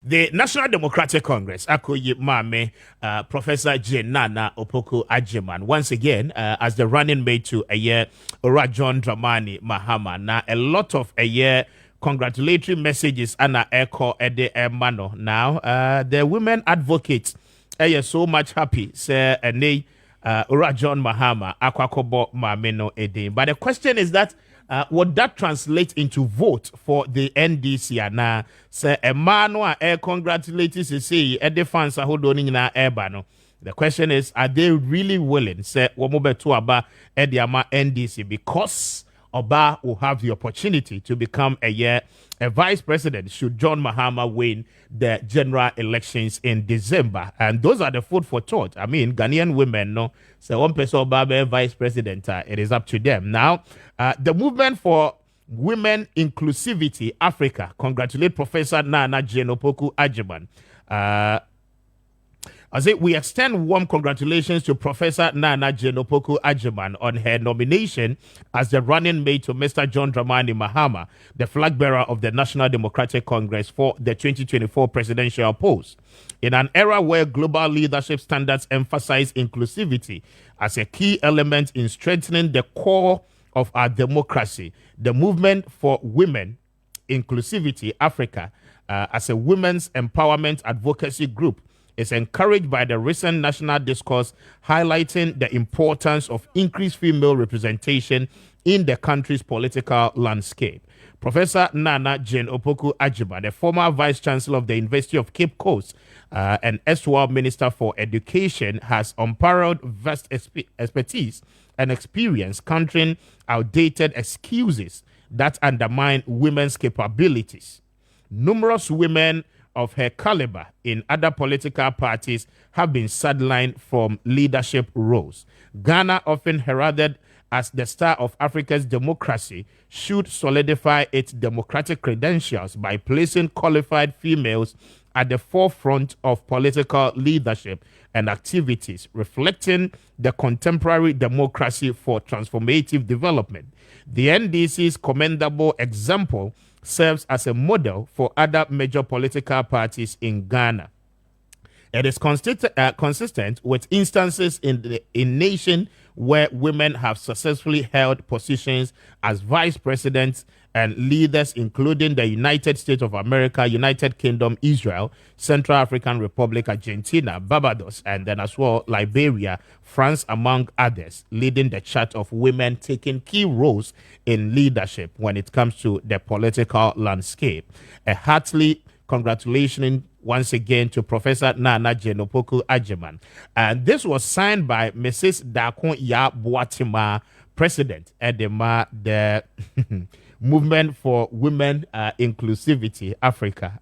The National Democratic Congress, Akoye Mame, Professor Jane Naana Opoku-Agyemang, once again, as the running mate to a year, John Mahama. Now, a lot of a year congratulatory messages Anna Echo Ede Emano. Now, the women advocates are so much happy, say, and they, John Mahama, Akwakobo Mameno Ede. But the question is that, would that translate into vote for the NDC? Now, say a man who congratulates say a defense a hold on in no. The question is, are they really willing? Say womobe to aba ediama NDC because Oba will have the opportunity to become a vice president should John Mahama win the general elections in December. And those are the food for thought. I mean, Ghanaian women, no, so one person Oba vice president, it is up to them. Now, the movement for women inclusivity Africa congratulate Professor Naana Jane Opoku-Agyemang. I say we extend warm congratulations to Professor Naana Jane Opoku-Agyemang on her nomination as the running mate to Mr. John Mahama, the flag bearer of the National Democratic Congress for the 2024 presidential post. In an era where global leadership standards emphasize inclusivity as a key element in strengthening the core of our democracy, the movement for women inclusivity Africa as a women's empowerment advocacy group is encouraged by the recent national discourse highlighting the importance of increased female representation in the country's political landscape. Professor Naana Jane Opoku-Agyemang, the former Vice Chancellor of the University of Cape Coast and erstwhile Minister for Education, has unparalleled vast expertise and experience countering outdated excuses that undermine women's capabilities. Numerous women of her caliber in other political parties have been sidelined from leadership roles. Ghana, often heralded as the star of Africa's democracy, should solidify its democratic credentials by placing qualified females at the forefront of political leadership and activities, reflecting the contemporary democracy for transformative development. The NDC's commendable example serves as a model for other major political parties in Ghana. It is consistent with instances in nation where women have successfully held positions as vice presidents and leaders, including the United States of America, United Kingdom, Israel, Central African Republic, Argentina, Barbados, and then as well Liberia, France, among others, leading the chart of women taking key roles in leadership when it comes to the political landscape. A heartily congratulations once again to Professor Naana Jane Opoku-Agyemang. And this was signed by Mrs. Dakon Ya Boatima, President Edema, the Movement for Women Inclusivity Africa,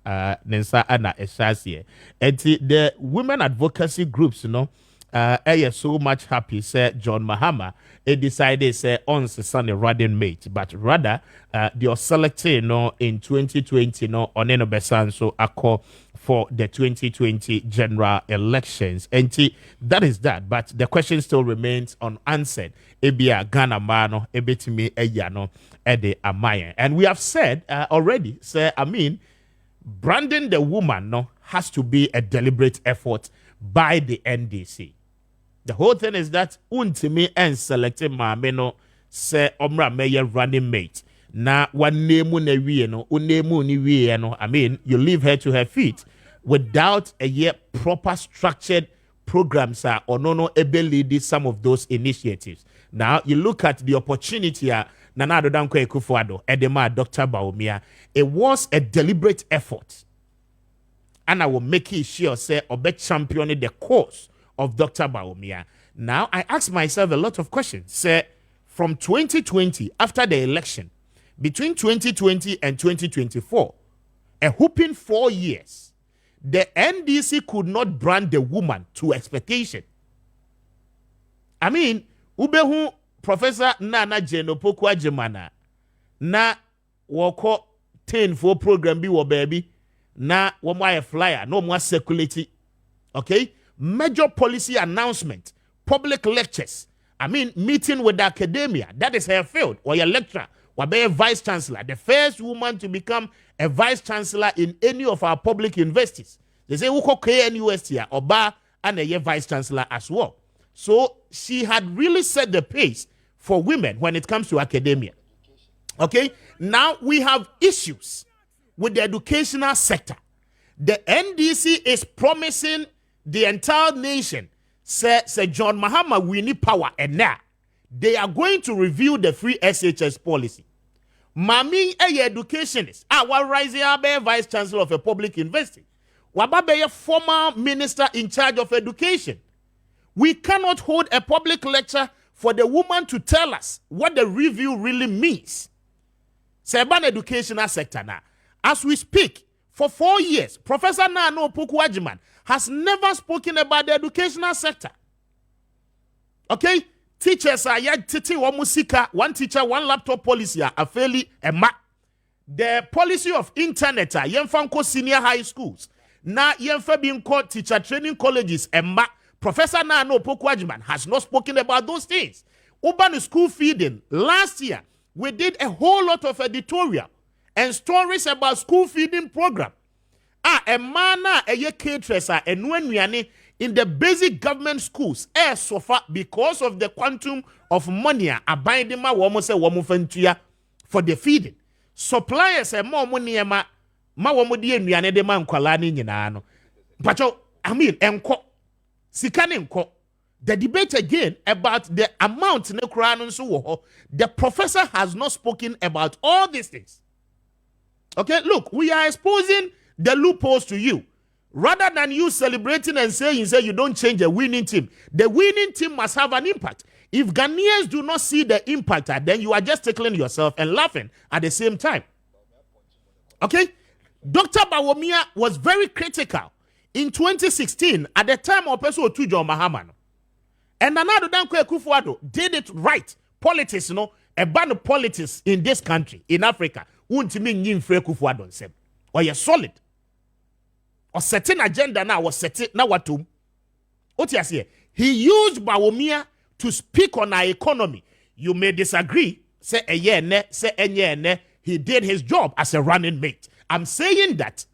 Nensa Ana Eshasie. And the women advocacy groups, you know, are so much happy, say John Mahama, decided say on Sunday running mate, but rather they are selected in 2020 on Enobesan so acco for the 2020 general elections. And that is that, but the question still remains unanswered. Ebia Ghana mano ebetimi eyano ede amaye. And we have said already, say I mean, branding the woman has to be a deliberate effort by the NDC. The whole thing is that untimi and selected mameno say omra mayor running mate. Na one name I mean, you leave her to her feet without a yet proper structured programs or no able some of those initiatives. Now you look at the opportunity Nana Adodankwa Akufo-Addo, Edema, Dr. Bawumia. It was a deliberate effort. And I will make it sure say obe champion the cause of Dr. Bawumia. Now, I ask myself a lot of questions. Say, from 2020, after the election, between 2020 and 2024, a whooping 4 years, the NDC could not brand the woman to expectation. I mean, ubehu Professor Naana Jane Opoku-Agyemang na wako 10 for program bi wo baby na womo flyer no more circulate. Okay? Major policy announcement, public lectures. I mean, meeting with the academia. That is her field. Or your lecturer. Wabe vice chancellor, the first woman to become a vice chancellor in any of our public universities. They say uko KNUST here, Oba and a vice chancellor as well. So she had really set the pace for women when it comes to academia. Okay, now we have issues with the educational sector. The NDC is promising the entire nation, say John Mahama, we need power, and now they are going to review the free SHS policy. Mami, a educationist, our rising vice chancellor of a public university, Wababe, a former minister in charge of education. We cannot hold a public lecture for the woman to tell us what the review really means. Urban educational sector now. As we speak, for 4 years, Professor Naana Opoku-Agyemang has never spoken about the educational sector. Okay? Teachers are teaching one musika, one teacher, one laptop policy are fairly a ma. The policy of internet are yenfanko senior high schools. Na yenfa being called teacher training colleges a ma. Professor Naana Opoku-Agyemang has not spoken about those things. Urban school feeding. Last year, we did a whole lot of editorial and stories about school feeding program. A man a ye caterers in the basic government schools so far because of the quantum of money abiding ma womo se womo fantua for the feeding. Suppliers more money ma womo di nnuane de ma nkwala ni nyina no. Pacho, I mean enko sika ne enko. The debate again about the amount the professor has not spoken about all these things. Okay, look, we are exposing the loopholes to you. Rather than you celebrating and saying you don't change a winning team, the winning team must have an impact. If Ghanaians do not see the impact, then you are just tickling yourself and laughing at the same time. Okay? Dr. Bawumia was very critical in 2016 at the time of Professor John Mahama. And Nana Akufo-Addo did it right. Politics, a ban of politics in this country, in Africa, won't mean yin free Akufo-Addo himself. Or you're solid. Or certain agenda now was set now what to. What you say? He used Bawumia to speak on our economy. You may disagree. Say a year ne, say a year ne. He did his job as a running mate. I'm saying that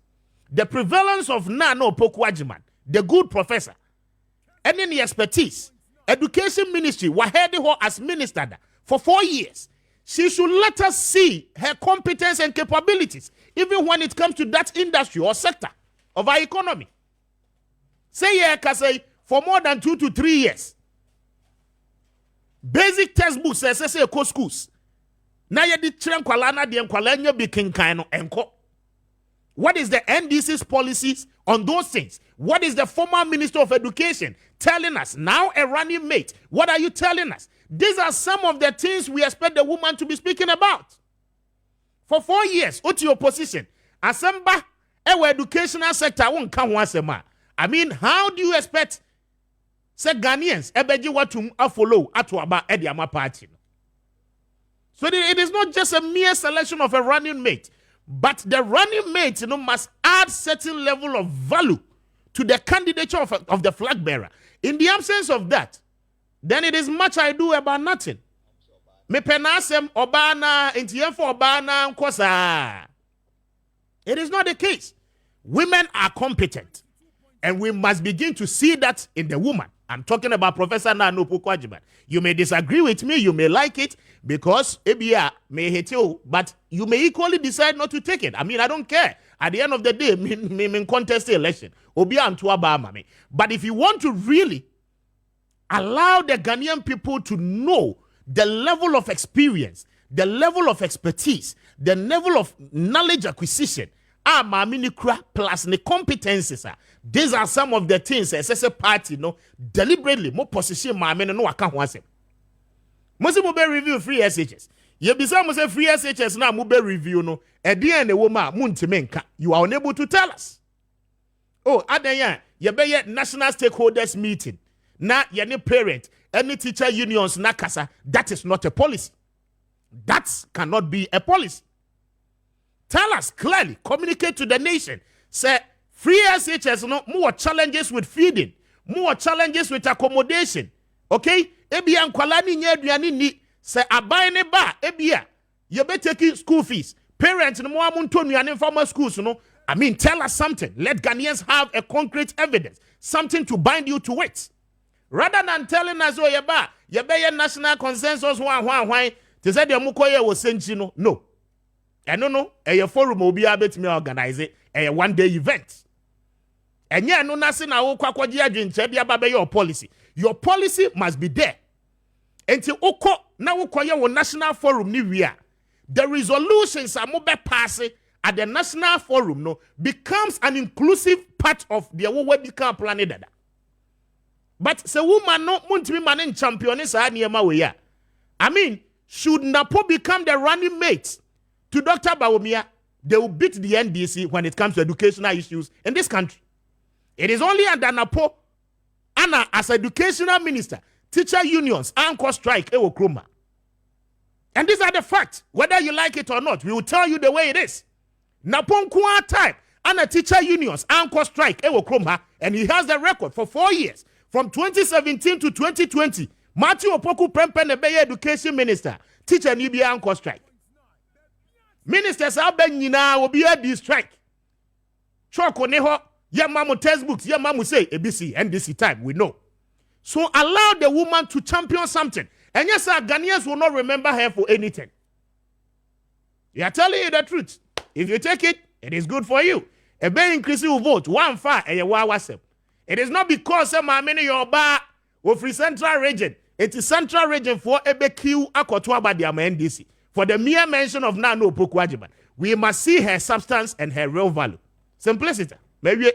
the prevalence of Naana Opoku-Agyemang, the good professor, and any expertise, education ministry, wahedi her as minister for 4 years. She should let us see her competence and capabilities, even when it comes to that industry or sector of our economy. Say say for more than 2 to 3 years. Basic textbooks say schools. Na ye di chire nkwala na de nkwala nya bi kinkan no enko. What is the NDC's policies on those things? What is the former Minister of Education telling us? Now a running mate. What are you telling us? These are some of the things we expect the woman to be speaking about. For 4 years, oti opposition. Asamba, ewe educational sector won't come once a month. I mean, how do you expect say Ghanaians ebeji watum follow atuaba ediama party? So it is not just a mere selection of a running mate, but the running mate must add certain level of value to the candidature of the flag bearer. In the absence of that, then it is much ado about nothing. Me penasem obana intiyefo obana nkosa. It is not the case. Women are competent, and we must begin to see that in the woman. I'm talking about Professor Naana Opoku-Agyemang. You may disagree with me, you may like it, because ABA may hate you, but you may equally decide not to take it. I mean, I don't care. At the end of the day, me contest the election. But if you want to really allow the Ghanaian people to know the level of experience, the level of expertise, the level of knowledge acquisition, plus the competences, these are some of the things as a party, deliberately, more position, no account once. Most of review free SHS. You be some say free SHS now mube review no. At the end, the woman muntimenka. You are unable to tell us. Oh, adanya, you be national stakeholders meeting. Na any parent, any teacher unions nakasa. That is not a policy. That cannot be a policy. Tell us clearly, communicate to the nation. Say free SHS more challenges with feeding, more challenges with accommodation. Okay? Ebia nkwala ni nye aduane ni se aban ne ba ebia you be taking school fees. Parents no more in formal schools, you know. I mean, tell us something. Let Ghanaians have a concrete evidence, something to bind you to it. Rather than telling us, oh, you be national consensus, why, to say the Mukoye was sent, you know. No. And no, a forum will be able to organize it, a one-day event. And yeah, no, nothing, I will quack your policy. Your policy must be there. Until Oko, now Ukoya national forum, Nivea. The resolutions are more passing at the national forum, no, becomes an inclusive part of the way become planet. But se woman no muntimi man champion is I mean, should Napo become the running mate to Dr. Bawumia, they will beat the NDC when it comes to educational issues in this country. It is only under Napo, Anna as educational minister, teacher unions, anchor strike, ewo kroma. And these are the facts. Whether you like it or not, we will tell you the way it is. Napon Kwa time, Anna teacher unions, anchor strike, ewo kroma, and he has the record for 4 years. From 2017 to 2020, Matthew Opoku Prempeh education minister, teacher ni be anchor strike. Ministers are benyina will be a strike. Choko neho, ya mamu textbooks, ya mamu say ABC, NDC time, we know. So allow the woman to champion something. And yes, sir, Ghanaians will not remember her for anything. We are telling you the truth. If you take it, it is good for you. A very increasing vote, 1 far, and you wawasem. It is not because some many your bar or free central region. It is central region for EBQ Akotwa Badiama NDC. For the mere mention of Naana Opoku-Agyemang, we must see her substance and her real value. Simplicity. Maybe